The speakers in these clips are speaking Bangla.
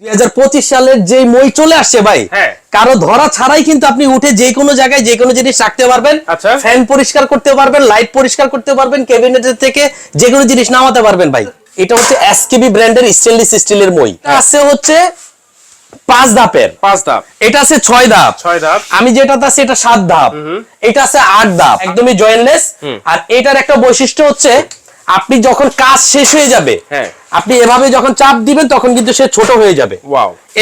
2025 সালের যে মই চলে আসছে ভাই, কারো ধরা ছাড়াই কিন্তু আপনি উঠে যে কোনো জায়গায় যে কোনো জিনিস রাখতে পারবেন, ফ্যান পরিষ্কার করতে পারবেন, লাইট পরিষ্কার করতে পারবেন, ক্যাবিনেটের থেকে যে কোনো জিনিস নামাতে পারবেন ভাই। এটা হচ্ছে এসকেবি ব্র্যান্ডের স্টেনলেস স্টিলের মই। আছে হচ্ছে 5 ধাপের, এটা আছে 6 ধাপ, আমি যেটাতে আছে এটা 7 ধাপ, এটা আছে 8 ধাপ, একদমই জয়েন্টলেস। আর এটার একটা বৈশিষ্ট্য হচ্ছে আপনি যখন কাজ শেষ হয়ে যাবে, আপনি এভাবে যখন চাপ দিবেন তখন কিন্তু সে ছোট হয়ে যাবে।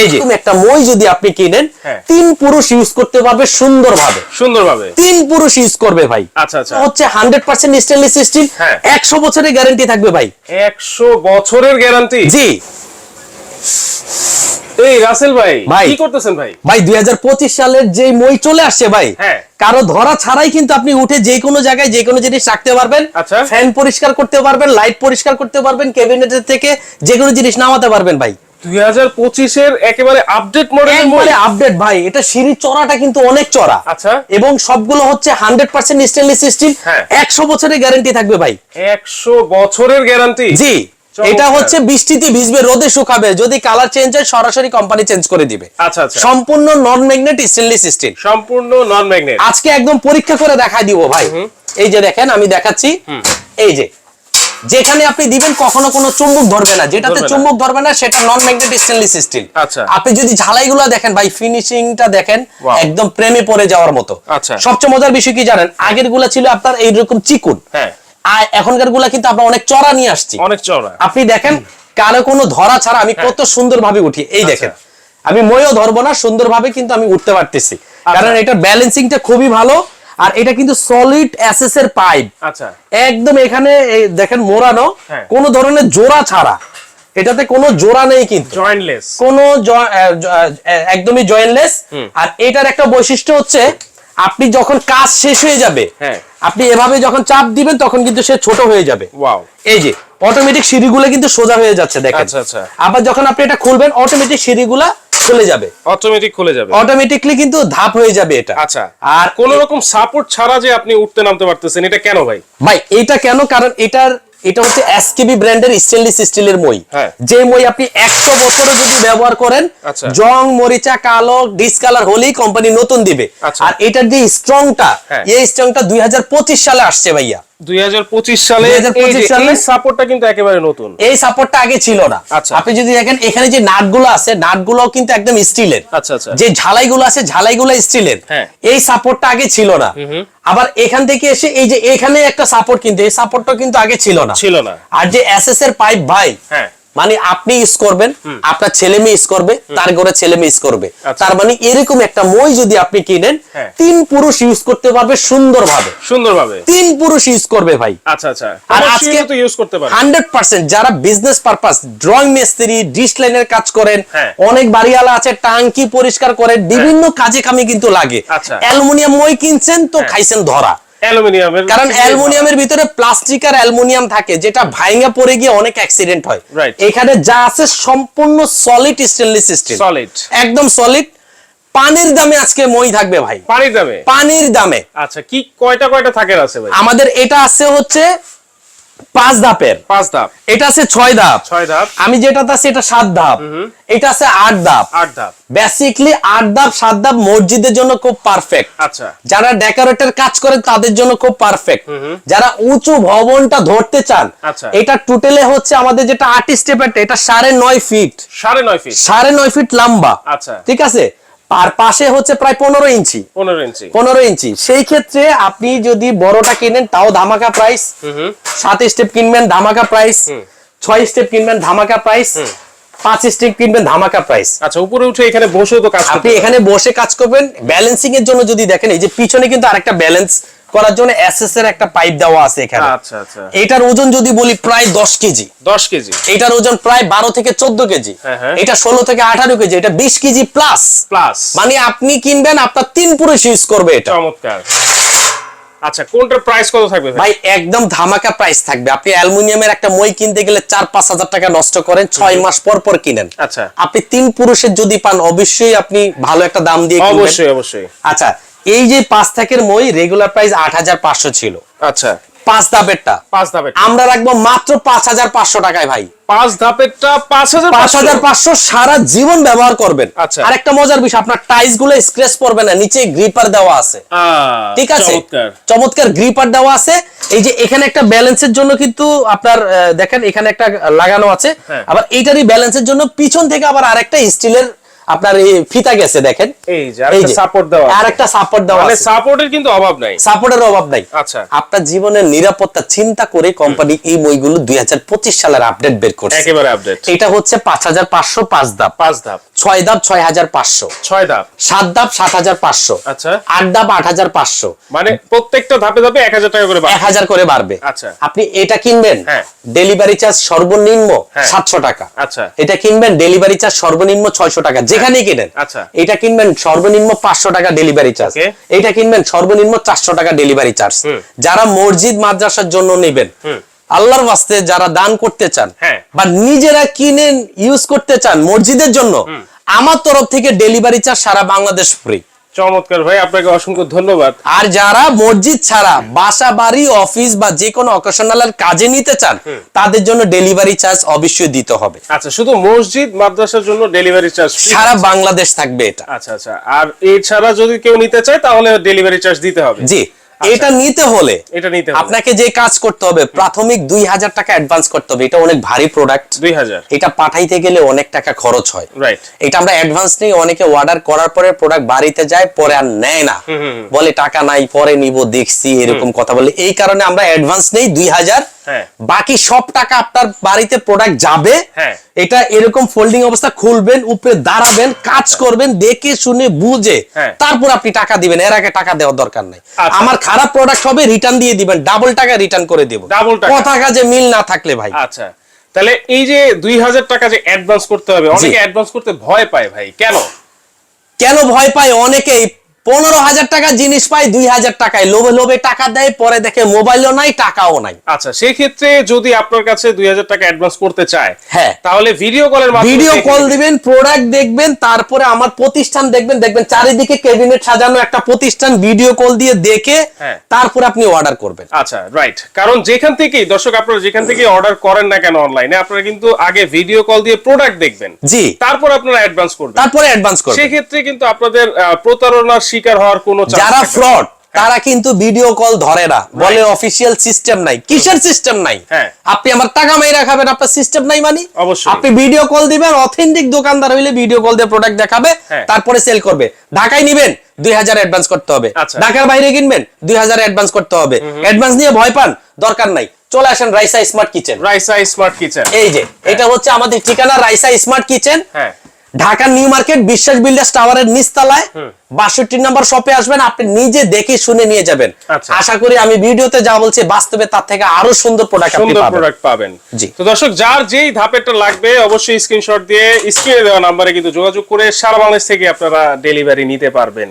এই যে একটা মই যদি আপনি কিনেন, 3 পুরুষ ইউজ করতে পারবে সুন্দরভাবে। 3 পুরুষ ইউজ করবে ভাই। হচ্ছে 100% স্টেনলেস স্টিল, 100 বছরের গ্যারান্টি থাকবে ভাই। 100 বছরের গ্যারান্টি? জি। এই রাসেল ভাই কি করতেছেন ভাই? ভাই 2025 সালের যে মই চলে আসছে ভাই, কারো ধরা ছাড়াই কিন্তু আপনি উঠে যে কোনো জায়গায় যে কোনো জিনিস রাখতে পারবেন, ফ্যান পরিষ্কার করতে পারবেন, লাইট পরিষ্কার করতে পারবেন, ক্যাবিনেটের থেকে যে কোনো জিনিস নামাতে পারবেন ভাই। 2025 এর একেবারে আপডেট মডেলের মই। আপডেট ভাই, এটা সিঁড়ির চড়াটা কিন্তু অনেক চড়া। এবং সবগুলো হচ্ছে 100% স্টেনলেস স্টিল, 100 বছরের গ্যারান্টি থাকবে ভাই। 100 বছরের গ্যারান্টি? জি। এটা হচ্ছে বৃষ্টিতে ভিজবে, রোদে শুকাবে, যদি কালার চেঞ্জ হয় সরাসরি কোম্পানি চেঞ্জ করে দিবে। সম্পূর্ণ নন ম্যাগনেট স্টেনলেস স্টিল, সম্পূর্ণ নন ম্যাগনেট। আজকে একদম পরীক্ষা করে দেখাই দিব ভাই। এই যে দেখেন আমি দেখাচ্ছি, এই যে যেখানে আপনি দিবেন কখনো কোনো চুম্বক ধরবে না, যেটাতে চুম্বক ধরবে না সেটা নন ম্যাগনেট স্টেনলেস স্টিল। আপনি যদি ঝালাইগুলো দেখেন ভাই, ফিনিশিংটা দেখেন, একদম প্রেমে পড়ে যাওয়ার মতো। সবচেয়ে মজার বিষয় কি জানেন, আগের গুলা ছিল আপনার এইরকম চিকুন, আর এখনকার গুলা কিন্তু আমরা অনেক চড়া নিয়ে আসছি, অনেক চড়া। আপনি দেখেন কারো কোনো ধরা ছাড়া আমি কত সুন্দরভাবে উঠি। এই দেখেন আমি মইও ধরবো না, সুন্দরভাবে কিন্তু আমি উঠতে পারতেছি, কারণ এটা ব্যালেন্সিংটা খুবই ভালো। আর এটা কিন্তু সলিড এসএস এর পাইপ, একদম এখানে দেখেন মোড়ানো, কোনো ধরনের জোড়া ছাড়া, এটাতে কোনো জোড়া নেই, কিন্তু জয়েন্টলেস, কোনো একদমই জয়েন্টলেস। আর এটার একটা বৈশিষ্ট্য হচ্ছে আপনি যখন কাজ শেষ হয়ে যাবে, আপনি এভাবে যখন চাপ দিবেন তখন কিন্তু সে ছোট হয়ে যাবে। এই যে অটোমেটিক সিঁড়িগুলো কিন্তু সোজা হয়ে যাচ্ছে দেখেন। আবার যখন আপনি এটা খুলবেন অটোমেটিক সিঁড়িগুলা খুলে যাবে, অটোমেটিকলি কিন্তু ধাপ হয়ে যাবে এটা। আর কোন রকম সাপোর্ট ছাড়া যে আপনি উঠতে নামতে পারতেছেন, এটা কেন ভাই? ভাই এটা কেন, কারণ এটা হচ্ছে এসকেবি ব্র্যান্ডের স্টেনলেস স্টিলের মই। যে মই আপনি 100 বছরও যদি ব্যবহার করেন, জং মরিচা কালো ডিসকালার হলেই কোম্পানি নতুন দিবে। আর এটার যে স্ট্রংটা, এই স্ট্রংটা 2025 সালে আসছে ভাইয়া। 2025 সালে এই সাপোর্টটা কিন্তু একেবারে নতুন, এই সাপোর্টটা আগে ছিল না। আপনি যদি দেখেন এখানে যে নাটগুলো আছে, নাটগুলো কিন্তু একদম স্টিলের, যে ঝালাইগুলো আছে ঝালাইগুলো স্টিলের, এই সাপোর্টটা আগে ছিল না। আবার এখান থেকে এসে এই যে এখানে একটা সাপোর্ট, কিন্তু এই সাপোর্টটা কিন্তু আগে ছিল না। আর যে এসএস এর পাইপ ভাই, মানে আপনি ইউজ করবেন, আপনার ছেলে মেয়ে ইউজ করবে, তার ঘরে ছেলে মেয়ে ইউজ করবে, তার মানে এরকম একটা মই যদি আপনি কিনেন, 3 পুরুষ ইউজ করতে পারবে সুন্দরভাবে। 3 পুরুষ ইউজ করবে ভাই। আর আজকে তো ইউজ করতে পারবে 100%। যারা বিজনেস পারপাস, ড্রয়িং মিস্ত্রি, ডিশ লাইনের কাজ করেন, অনেক বাড়িওয়ালা আছে টাঙ্কি পরিষ্কার করেন, বিভিন্ন কাজে কামে কিন্তু লাগে। অ্যালুমিনিয়াম মই কিনছেন তো খাইছেন ধরা, কারণ অ্যালুমিনিয়ামের ভিতরে প্লাস্টিক আর অ্যালুমিনিয়াম থাকে, যেটা ভাঙা পড়ে গিয়ে অনেক অ্যাক্সিডেন্ট হয়। এখানে যা আছে সম্পূর্ণ সলিড স্টেনলেস স্টিল, একদম সলিড। পানির দামে আজকে মই থাকবে ভাই, পানির দামে। আচ্ছা, কি কয়টা থাকে আছে ভাই? আমাদের এটা আছে হচ্ছে 5 ধাপের, এটা আছে 6 ধাপ, আমি যেটাতে আছে এটা 7 ধাপ, এটা আছে 8 ধাপ। বেসিক্যালি 8 ধাপ 7 ধাপ মসজিদের জন্য খুব পারফেক্ট। যারা ডেকোরেটর কাজ করেন তাদের জন্য খুব পারফেক্ট। যারা উঁচু ভবনটা ধরতে চান, এটা টোটালে হচ্ছে আমাদের যেটা 8 স্টেপের, এটা 9.5 ফিট, 9.5 ফিট লম্বা, ঠিক আছে। আর পাশে হচ্ছে প্রায় 15 ইঞ্চি। সেই ক্ষেত্রে আপনি যদি বড়টা কিনেন তাও ধামাকা প্রাইস, 7 স্টেপ কিনবেন ধামাকা প্রাইস, 6 স্টেপ কিনবেন ধামাকা প্রাইস, 5 স্টেপ কিনবেন ধামাকা প্রাইস। আচ্ছা, উপরে উঠে এখানে বসেও তো কাজ, আপনি এখানে বসে কাজ করবেন। ব্যালেন্সিং এর জন্য যদি দেখেন, এই যে পিছনে কিন্তু আরেকটা ব্যালেন্স করার জন্য এসএস এর একটা পাইপ দেওয়া আছে এখানে। এটার ওজন যদি বলি প্রায় 10 কেজি। এটার ওজন প্রায় 12 থেকে 14 কেজি, এটা 16 থেকে 18 কেজি, এটা 20 কেজি প্লাস। মানে আপনি কিনবেন, আপনার 3 পুরুষ ইউজ করবে এটা। চমৎকার। আচ্ছা, কোনটার প্রাইস কত থাকবে ভাই? একদম ধামাকা প্রাইস থাকবে। আপনি অ্যালুমিনিয়ামের একটা মই কিনতে গেলে 4-5 হাজার টাকা নষ্ট করেন, 6 মাস পর পর কিনেন। আপনি 3 পুরুষের যদি পান, অবশ্যই আপনি ভালো একটা দাম দিয়ে কিনবেন। অবশ্যই। আচ্ছা, এই যে 5 থাকের মই রেগুলার প্রাইস 8500 ছিল। 5 ধাপেরটা 5 ধাপের আমরা রাখবো মাত্র 5500 টাকায় ভাই। 5 ধাপেরটা 5500 সারা জীবন ব্যবহার করবেন। আচ্ছা। আর একটা মজার বিষয়, আপনার টাইলস গুলো স্ক্র্যাচ পড়বে না, নিচে গ্রিপার দেওয়া আছে। ঠিক আছে, চমৎকার গ্রিপার দেওয়া আছে। এই যে এখানে একটা ব্যালেন্সের জন্য কিন্তু আপনার দেখেন এখানে একটা লাগানো আছে, আবার এইটারই ব্যালেন্সের জন্য পিছন থেকে আবার আরেকটা স্টিলের আপনার এই ফিতা গেছে দেখেন, এই যে আরেকটা সাপোর্ট দেওয়া আছে, আরেকটা সাপোর্ট দেওয়া মানে আছে। সাপোর্টের কিন্তু অভাব নাই, সাপোর্টের অভাব নাই। আচ্ছা। আপনার জীবনের নিরাপত্তা চিন্তা করে কোম্পানি এই বইগুলো 2025 সালের আপডেট বের করছে, একেবারে আপডেট। এটা হচ্ছে 5500 5 ধাপ, 5 ধাপ, 6 ধাপ 6500, 6 ধাপ, 7 ধাপ 7500, আচ্ছা, 8 ধাপ 8500, মানে প্রত্যেকটা ধাপে ধাপে 1000 টাকা করে বাড়বে, 1000 করে বাড়বে। আচ্ছা। আপনি এটা কিনবেন, হ্যাঁ, ডেলিভারি চার্জ সর্বনিম্ন 700 টাকা। আচ্ছা। এটা কিনবেন ডেলিভারি চার্জ সর্বনিম্ন 600 টাকা যেখানে কিনেন। আচ্ছা। এটা কিনবেন সর্বনিম্ন 500 টাকা ডেলিভারি চার্জ, এটা কিনবেন সর্বনিম্ন 400 টাকা ডেলিভারি চার্জ। যারা মসজিদ মাদ্রাসার জন্য নেবেন, আল্লাহর ওয়াস্তে যারা দান করতে চান বা নিজেরা কিনে ইউজ করতে চান মসজিদের জন্য, আমার তরফ থেকে ডেলিভারি চার্জ সারা বাংলাদেশ ফ্রি। চমৎকার ভাই, আপনাকে অসংখ্য ধন্যবাদ। আর যারা মসজিদ ছাড়া বাসা বাড়ি অফিস বা যে কোনো অকেশনাল কাজে নিতে চান, তাদের জন্য ডেলিভারি চার্জ অবশ্যই দিতে হবে। আচ্ছা, শুধু মসজিদ মাদ্রাসার জন্য ডেলিভারি চার্জ সারা বাংলাদেশ থাকবে এটা। আচ্ছা আচ্ছা, আর এছাড়া যদি কেউ নিতে চায় তাহলে ডেলিভারি চার্জ দিতে হবে। জি, এটা নিতে হলে আপনাকে যে কাজ করতে হবে, প্রাথমিক 2000 টাকা অ্যাডভান্স করতে হবে। এটা অনেক ভারী প্রোডাক্ট, 2000, এটা পাঠাইতে গেলে অনেক টাকা খরচ হয়। রাইট, এটা আমরা অ্যাডভান্স নেই, অনেকে অর্ডার করার পরে প্রোডাক্ট বাড়িতে যায়, পরে আর নেয় না, বলে টাকা নাই পরে নিব দেখছি, এরকম কথা বলে। এই কারণে আমরা অ্যাডভান্স নেই 2000, বাকি সব টাকা আপনার বাড়িতে প্রোডাক্ট যাবে। এটা এরকম ফোল্ডিং অবস্থা খুলবেন, উপরে দাঁড়াবেন, কাজ করবেন, দেখে শুনে বুঝে তারপর আপনি টাকা দিবেন, এর আগে টাকা দেওয়ার দরকার নাই। আমার খারাপ প্রোডাক্ট হবে রিটার্ন দিয়ে দিবেন, ডাবল টাকা রিটার্ন করে দেব, কথা কাজে মিল না থাকলে ভাই। আচ্ছা, তাহলে এই যে 2000 টাকা যে অ্যাডভান্স করতে হবে, অনেকে অ্যাডভান্স করতে ভয় পায় ভাই, কেন কেন ভয় পায়? অনেকেই 15,000 টাকা জিনিস পায় 2000 টাকায়, লোভে লোভে টাকা দেয়, পরে দেখে মোবাইলও নাই টাকাও নাই। আচ্ছা, সেই ক্ষেত্রে যদি আপনার কাছে 2000 টাকা অ্যাডভান্স করতে চায়, তাহলে ভিডিও কলের মাধ্যমে ভিডিও কল দিবেন, প্রোডাক্ট দেখবেন, তারপরে আমার প্রতিষ্ঠান দেখবেন, দেখবেন চারিদিকে ক্যাবিনেট সাজানো একটা প্রতিষ্ঠান, ভিডিও কল দিয়ে দেখে তারপরে আপনি অর্ডার করবেন। আচ্ছা, রাইট, কারণ যেখান থেকেই দর্শক আপনারা যেখান থেকে অর্ডার করেন না কেন অনলাইনে, আপনারা কিন্তু আগে ভিডিও কল দিয়ে প্রোডাক্ট দেখবেন, জি, তারপর আপনারা অ্যাডভান্স করবেন, তারপরে অ্যাডভান্স করবেন। সেই ক্ষেত্রে কিন্তু আপনাদের প্রতারণার শিকার হওয়ার কোনো চান্স, যারা ফ্রড তারা কিন্তু ভিডিও কল ধরে না, বলে অফিসিয়াল সিস্টেম নাই। কিসের সিস্টেম নাই? আপনি আমার টাকা মাইরা খাবেন, আপনার সিস্টেম নাই মানে? আপনি ভিডিও কল দিবেন, অথেন্টিক দোকানদার হইলে ভিডিও কল দিয়ে প্রোডাক্ট দেখাবে, তারপরে সেল করবে। ঢাকায় নিবেন 2000 অ্যাডভান্স করতে হবে, ঢাকার বাইরে কিনবেন 2000 অ্যাডভান্স করতে হবে। অ্যাডভান্স নিয়ে ভয় পান, দরকার নাই, চলে আসেন Raisa smart kitchen. Raisa smart kitchen, এই যে এটা হচ্ছে আমাদের ঠিকানা, Raisa smart kitchen, Dhaka new market বিশ্বাস বিল্ডার্স টাওয়ারের নিচতলায় 62 নম্বর শপে আসবেন, আপনি নিজে দেখে শুনে নিয়ে যাবেন। আশা করি আমি ভিডিওতে যা বলছি বাস্তবে তার থেকে আরো সুন্দর প্রোডাক্ট আপনি পাবেন। জি, তো দর্শক যার যেই ধাপেরটা লাগবে অবশ্যই স্ক্রিনশট দিয়ে স্ক্রিনে দেওয়া নম্বরে কিন্তু যোগাযোগ করে সারা বাংলাদেশ থেকে আপনারা ডেলিভারি নিতে পারবেন।